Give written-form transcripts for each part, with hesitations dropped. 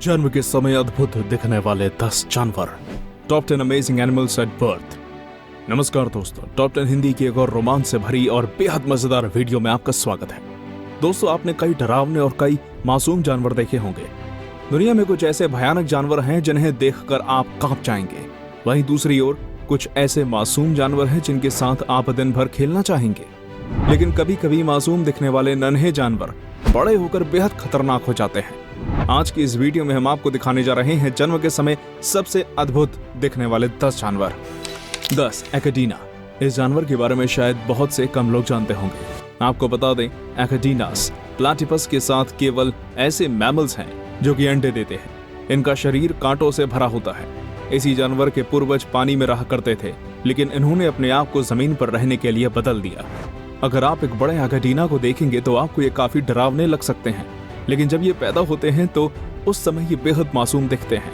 जन्म के समय अद्भुत दिखने वाले 10 जानवर। Top 10 amazing animals at birth. नमस्कार दोस्तों, टॉप 10 हिंदी की एक और रोमांच से भरी और बेहद मजेदार वीडियो में आपका स्वागत है। दोस्तों, आपने कई डरावने और कई मासूम जानवर देखे होंगे। दुनिया में कुछ ऐसे भयानक जानवर हैं जिन्हें देखकर आप कांप जाएंगे। वहीं दूसरी ओर कुछ ऐसे मासूम जानवर हैं जिनके साथ आप दिन भर खेलना चाहेंगे। लेकिन कभी कभी मासूम दिखने वाले नन्हे जानवर बड़े होकर बेहद खतरनाक हो जाते हैं। आज की इस वीडियो में हम आपको दिखाने जा रहे हैं जन्म के समय सबसे अद्भुत दिखने वाले 10 जानवर। 10 एकेडीना। इस जानवर के बारे में शायद बहुत से कम लोग जानते होंगे। आपको बता दें, एकेडीनास प्लैटिपस के साथ केवल ऐसे मैमल्स हैं जो कि अंडे देते हैं। इनका शरीर कांटों से भरा होता है। इसी जानवर के पूर्वज पानी में रहा करते थे, लेकिन इन्होंने अपने आप को जमीन पर रहने के लिए बदल दिया। अगर आप एक बड़े एकेडीना को देखेंगे तो आपको ये काफी डरावने लग सकते हैं, लेकिन जब ये पैदा होते हैं तो उस समय ये बेहद मासूम दिखते हैं।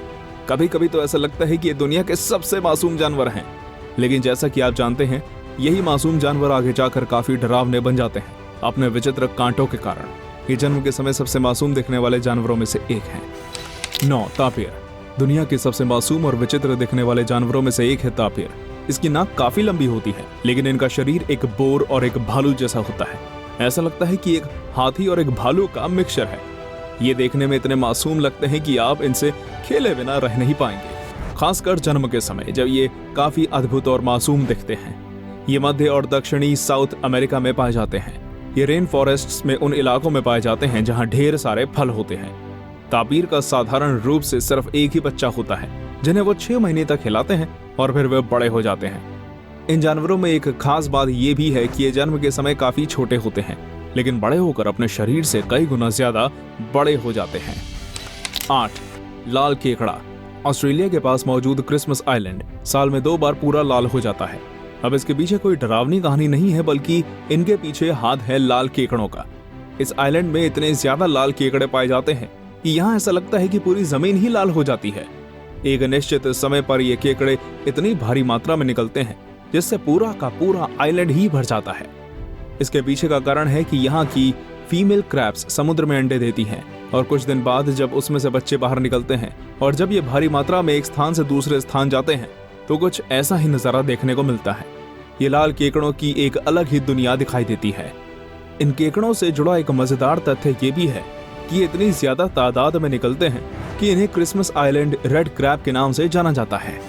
कभी कभी तो ऐसा लगता है कि ये दुनिया के सबसे मासूम जानवर हैं। लेकिन जैसा कि आप जानते हैं, यही मासूम जानवर आगे जाकर काफी डरावने बन जाते हैं अपने विचित्र कांटों के कारण। ये जन्म के समय सबसे मासूम दिखने वाले जानवरों में से एक है। 9 तापिर। दुनिया के सबसे मासूम और विचित्र दिखने वाले जानवरों में से एक है तापिर। इसकी नाक काफी लंबी होती है, लेकिन इनका शरीर एक बोर और एक भालू जैसा होता है। ऐसा लगता है कि एक हाथी और एक भालू का मिक्सचर है। ये देखने में इतने मासूम लगते हैं कि आप इनसे खेले बिना रह नहीं पाएंगे, खासकर जन्म के समय जब ये काफी अद्भुत और मासूम दिखते हैं। ये मध्य और दक्षिणी साउथ अमेरिका में पाए जाते हैं। ये रेन फॉरेस्ट्स में उन इलाकों में पाए जाते हैं जहां ढेर सारे फल होते हैं। तापीर का साधारण रूप से सिर्फ एक ही बच्चा होता है, जिन्हें वो 6 महीने तक खिलाते हैं और फिर वे बड़े हो जाते हैं। इन जानवरों में एक खास बात यह भी है कि ये जन्म के समय काफी छोटे होते हैं, लेकिन बड़े होकर अपने शरीर से कई गुना ज्यादा बड़े हो जाते हैं। 8 लाल केकड़ा। ऑस्ट्रेलिया के पास मौजूद क्रिसमस आइलैंड साल में 2 बार पूरा लाल हो जाता है। अब इसके पीछे कोई डरावनी कहानी नहीं है, बल्कि इनके पीछे हाथ है लाल केकड़ों का। इस आइलैंड में इतने ज्यादा लाल केकड़े पाए जाते हैं कि यहाँ ऐसा लगता है कि पूरी जमीन ही लाल हो जाती है। एक निश्चित समय पर ये केकड़े इतनी भारी मात्रा में निकलते हैं जिससे पूरा का पूरा आइलैंड ही भर जाता है। इसके पीछे का कारण है कि यहाँ की फीमेल क्रैब्स समुद्र में अंडे देती हैं और कुछ दिन बाद जब उसमें से बच्चे बाहर निकलते हैं और जब ये भारी मात्रा में एक स्थान से दूसरे स्थान जाते हैं तो कुछ ऐसा ही नजारा देखने को मिलता है। ये लाल केकड़ों की एक अलग ही दुनिया दिखाई देती है। इन केकड़ों से जुड़ा एक मजेदार तथ्य ये भी है कि इतनी ज्यादा तादाद में निकलते हैं कि इन्हें क्रिसमस आइलैंड रेड क्रैब के नाम से जाना जाता है।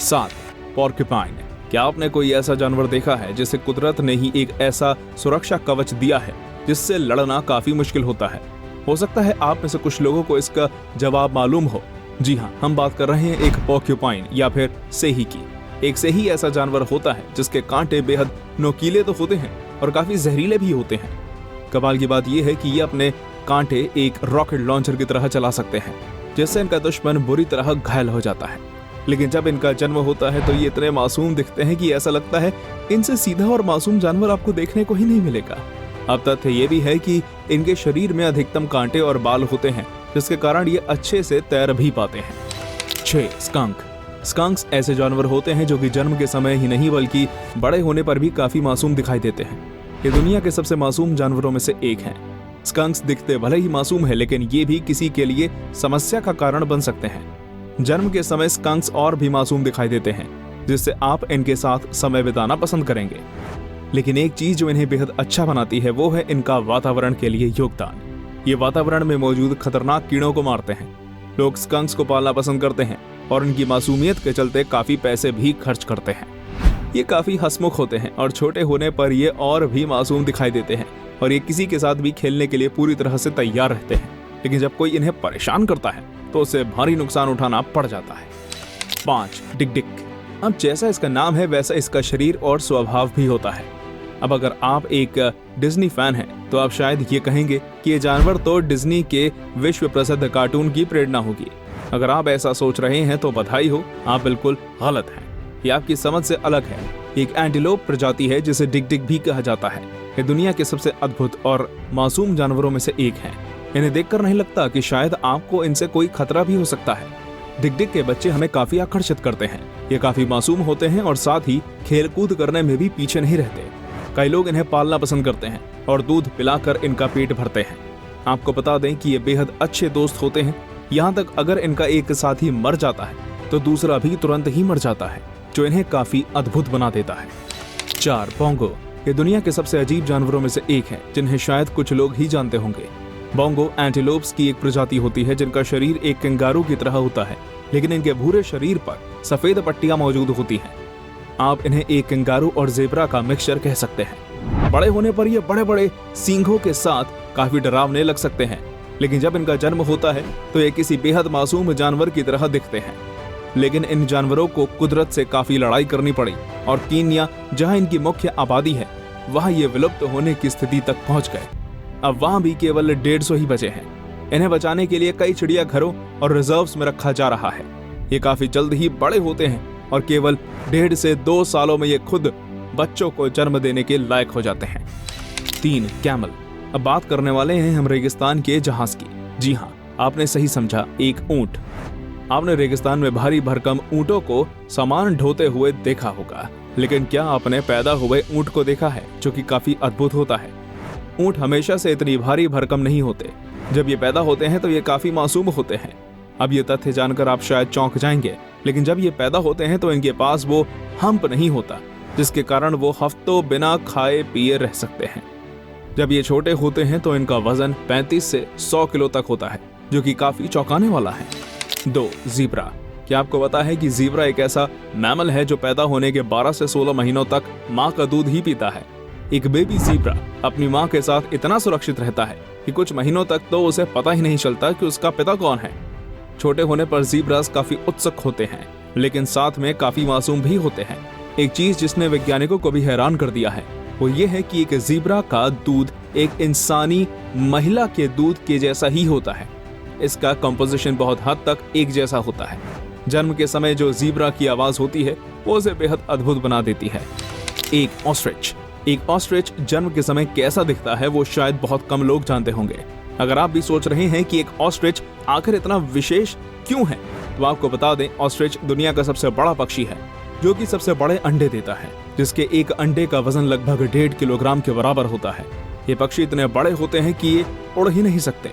7 पोर्क्यूपाइन। क्या आपने कोई ऐसा जानवर देखा है जिसे कुदरत ने ही एक ऐसा सुरक्षा कवच दिया है जिससे लड़ना काफी मुश्किल होता है? हो सकता है आप में से कुछ लोगों को इसका जवाब मालूम हो। जी हाँ, हम बात कर रहे हैं एक पोर्क्यूपाइन या फिर सेही की। एक सेही ऐसा जानवर होता है जिसके कांटे बेहद नोकीले तो होते हैं और काफी जहरीले भी होते हैं। कमाल की बात यह है कि ये अपने कांटे एक रॉकेट लॉन्चर की तरह चला सकते हैं, जिससे इनका दुश्मन बुरी तरह घायल हो जाता है। लेकिन जब इनका जन्म होता है तो ये इतने मासूम दिखते हैं कि ऐसा लगता है इनसे सीधा और मासूम जानवर आपको देखने को ही नहीं मिलेगा। अब तथ्य ये भी है कि इनके शरीर में अधिकतम कांटे और बाल होते हैं, जिसके कारण ये अच्छे से तैर भी पाते हैं। 6 स्कंक। स्कंक्स ऐसे जानवर होते हैं जो कि जन्म के समय ही नहीं बल्कि बड़े होने पर भी काफी मासूम दिखाई देते हैं। ये दुनिया के सबसे मासूम जानवरों में से एक है। स्कंक्स दिखते भले ही मासूम है, लेकिन ये भी किसी के लिए समस्या का कारण बन सकते हैं। जन्म के समय स्कंक्स और भी मासूम दिखाई देते हैं, जिससे आप इनके साथ समय बिताना पसंद करेंगे। लेकिन एक चीज जो इन्हें बेहद अच्छा बनाती है वो है इनका वातावरण के लिए योगदान। ये वातावरण में मौजूद खतरनाक कीड़ों को मारते हैं। लोग स्कंक्स को पालना पसंद करते हैं और इनकी मासूमियत के चलते काफी पैसे भी खर्च करते हैं। ये काफी हंसमुख होते हैं और छोटे होने पर ये और भी मासूम दिखाई देते हैं और ये किसी के साथ भी खेलने के लिए पूरी तरह से तैयार रहते हैं। लेकिन जब कोई इन्हें परेशान करता है तो उसे भारी नुकसान उठाना पड़ जाता है। 5 डिक-डिक। अब जैसा इसका नाम है वैसा इसका शरीर और स्वभाव भी होता है। अब अगर आप एक डिज्नी फैन हैं तो आप शायद ये कहेंगे कि ये जानवर तो डिज्नी के विश्व प्रसिद्ध कार्टून की प्रेरणा होगी। अगर आप ऐसा सोच रहे हैं तो बधाई हो, आप बिल्कुल गलत हैं। ये आपकी समझ से अलग है। एक एंटीलोप प्रजाति है जिसे डिक-डिक भी कहा जाता है। ये दुनिया के सबसे अद्भुत और मासूम जानवरों में से एक है। इन्हें देखकर नहीं लगता कि शायद आपको इनसे कोई खतरा भी हो सकता है। डिक-डिक के बच्चे हमें काफी आकर्षित करते हैं। ये काफी मासूम होते हैं और साथ ही खेल कूद करने में भी पीछे नहीं रहते। कई लोग इन्हें पालना पसंद करते हैं और दूध पिलाकर इनका पेट भरते हैं। आपको बता दें कि ये बेहद अच्छे दोस्त होते हैं यहाँ तक अगर इनका एक साथी मर जाता है तो दूसरा भी तुरंत ही मर जाता है, जो इन्हें काफी अद्भुत बना देता है। 4. बोंगो। ये दुनिया के सबसे अजीब जानवरों में से एक है, जिन्हें शायद कुछ लोग ही जानते होंगे। बोंगो एंटीलोप्स की एक प्रजाति होती है जिनका शरीर एक कंगारू की तरह होता है, लेकिन इनके भूरे शरीर पर सफेद पट्टियां मौजूद होती हैं। आप इन्हें एक कंगारू और ज़ेब्रा का मिक्सचर कह सकते हैं। बड़े होने पर ये बड़े बड़े सींगों के साथ काफी डरावने लग सकते हैं, लेकिन जब इनका जन्म होता है तो ये किसी बेहद मासूम जानवर की तरह दिखते हैं। लेकिन इन जानवरों को कुदरत से काफी लड़ाई करनी पड़ी और कीनिया, जहां इनकी मुख्य आबादी है, वहां ये विलुप्त होने की स्थिति तक पहुंच गए। अब वहां भी केवल 150 ही बचे हैं। इन्हें बचाने के लिए कई चिड़ियाघरों और रिजर्व्स में रखा जा रहा है। ये काफी जल्द ही बड़े होते हैं और केवल 1.5 से 2 सालों में ये खुद बच्चों को जन्म देने के लायक हो जाते हैं। 3. कैमल। अब बात करने वाले हैं हम रेगिस्तान के जहाज की। जी हाँ, आपने सही समझा, एक ऊंट। आपने रेगिस्तान में भारी भरकम ऊंटों को सामान ढोते हुए देखा होगा, लेकिन क्या आपने पैदा हुए ऊंट को देखा है, जो कि काफी अद्भुत होता है। ऊंट हमेशा से इतनी भारी भरकम नहीं होते। जब ये पैदा होते हैं तो ये काफी मासूम होते हैं। अब ये तथ्य जानकर आप शायद चौंक जाएंगे, लेकिन जब ये पैदा होते हैं तो इनके पास वो हम्प नहीं होता, जिसके कारण वो हफ्तों बिना खाए पिए रह सकते हैं। जब ये छोटे होते हैं तो इनका वजन 35 से 100 किलो तक होता है, जो कि काफी चौंकाने वाला है। 2. ज़ीब्रा। क्या आपको पता है कि ज़ीब्रा एक ऐसा मैमल है जो पैदा होने के 12 से 16 महीनों तक माँ का दूध ही पीता है। एक बेबी ज़ीब्रा अपनी माँ के साथ इतना सुरक्षित रहता है कि कुछ महीनों तक तो उसे पता ही नहीं चलता कि उसका पिता कौन है। छोटे होने पर ज़ीब्रास काफी उत्सुक होते हैं, लेकिन साथ में काफी मासूम भी होते हैं। एक चीज जिसने वैज्ञानिकों को भी हैरान कर दिया है वो ये है कि एक ज़ीब्रा का दूध एक इंसानी महिला के दूध के जैसा ही होता है। इसका कंपोजिशन बहुत हद तक एक जैसा होता है। जन्म के समय जो ज़ीब्रा की आवाज होती है वो उसे बेहद अद्भुत बना देती है। एक ऑस्ट्रिच। एक ऑस्ट्रिच जन्म के समय कैसा दिखता है वो शायद बहुत कम लोग जानते होंगे। अगर आप भी सोच रहे हैं कि एक ऑस्ट्रिच आखिर इतना विशेष क्यों है, तो आपको बता दें, ऑस्ट्रिच दुनिया का सबसे बड़ा पक्षी है जो कि सबसे बड़े अंडे देता है, जिसके एक अंडे का वजन लगभग 1.5 किलोग्राम के बराबर होता है। ये पक्षी इतने बड़े होते हैं कि ये उड़ ही नहीं सकते।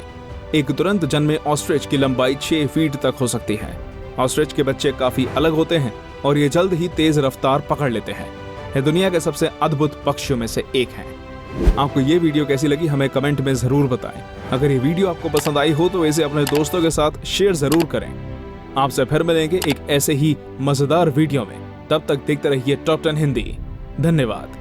एक तुरंत जन्मे ऑस्ट्रिच की लंबाई 6 फीट तक हो सकती है। ऑस्ट्रिच के बच्चे काफी अलग होते हैं और ये जल्द ही तेज रफ्तार पकड़ लेते हैं। ये दुनिया के सबसे अद्भुत पक्षियों में से एक है। आपको ये वीडियो कैसी लगी हमें कमेंट में जरूर बताएं। अगर ये वीडियो आपको पसंद आई हो तो इसे अपने दोस्तों के साथ शेयर जरूर करें। आपसे फिर मिलेंगे एक ऐसे ही मजेदार वीडियो में। तब तक देखते रहिए टॉप 10 हिंदी। धन्यवाद।